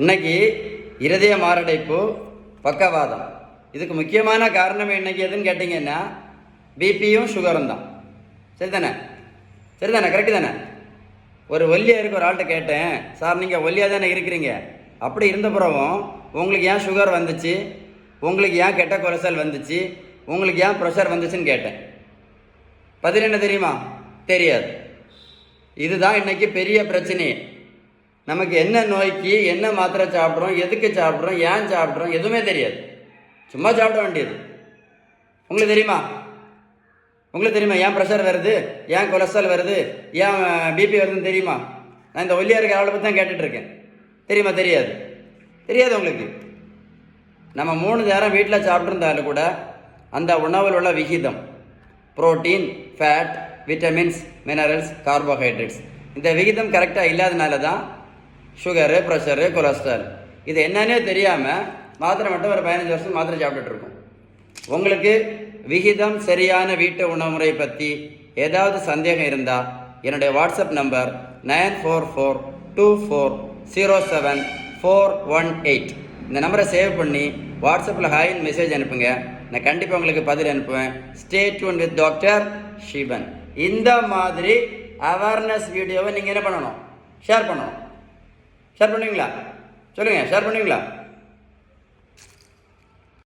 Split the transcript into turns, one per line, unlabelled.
இன்னைக்கு இருதய மாரடைப்பு, பக்கவாதம், இதுக்கு முக்கியமான காரணம் இன்னைக்கு எதுன்னு கேட்டிங்கன்னா பிபியும் சுகரும் தான். சரிதானே? சரிதானே? கரெக்டு தானே? ஒரு ஒல்லியாக இருக்க ஒரு ஆள்கிட்ட கேட்டேன், சார் நீங்கள் ஒல்லியாக தானே இருக்கிறீங்க, அப்படி இருந்த பிறகும் உங்களுக்கு ஏன் சுகர் வந்துச்சு, உங்களுக்கு ஏன் கெட்ட கொலஸ்ட்ரால் வந்துச்சு, உங்களுக்கு ஏன் ப்ரெஷர் வந்துச்சுன்னு கேட்டேன். பதில் என்ன தெரியுமா? தெரியாது. இதுதான் இன்னைக்கு பெரிய பிரச்சனையே. நமக்கு என்ன நோய்க்கு என்ன மாத்திரை சாப்பிட்றோம், எதுக்கு சாப்பிட்றோம், ஏன் சாப்பிட்றோம், எதுவுமே தெரியாது. சும்மா சாப்பிட வேண்டியது. உங்களுக்கு தெரியுமா? உங்களுக்கு தெரியுமா ஏன் ப்ரெஷர் வருது, ஏன் கொலஸ்ட்ரால் வருது, ஏன் பிபி வருதுன்னு தெரியுமா? நான் இந்த ஒல்லியாக இருக்க ஆளை பற்றி தான் கேட்டுட்ருக்கேன். தெரியுமா? தெரியாது. தெரியாது உங்களுக்கு. நம்ம 3 நேரம் வீட்டில் சாப்பிட்ருந்தாலும் கூட அந்த உணவில் உள்ள விகிதம், protein, fat, vitamins, minerals, carbohydrates, இந்த விகிதம் கரெக்டாக இல்லாதனால தான் சுகரு, ப்ரெஷரு, கொலஸ்ட்ரால், இது என்னன்னே தெரியாமல் மாத்திரை மட்டும் ஒரு 15 வருஷம் மாத்திரை சாப்பிட்டுட்ருக்கோம். உங்களுக்கு விகிதம் சரியான வீட்டு உணவு முறை பற்றி ஏதாவது சந்தேகம் இருந்தால் என்னுடைய வாட்ஸ்அப் நம்பர் 9442407418, இந்த நம்பரை சேவ் பண்ணி வாட்ஸ்அப்பில் ஹாய்னு மெசேஜ் அனுப்புங்க. நான் கண்டிப்பாக உங்களுக்கு பதில் அனுப்புவேன். Stay tune with doctor Shiban. இந்த மாதிரி அவேர்னஸ் வீடியோவை நீங்கள் என்ன பண்ணணும்? ஷேர் பண்ணணும். ஷேர் பண்ணுவீங்களா? சொல்லுங்கள், ஷேர் பண்ணுவீங்களா?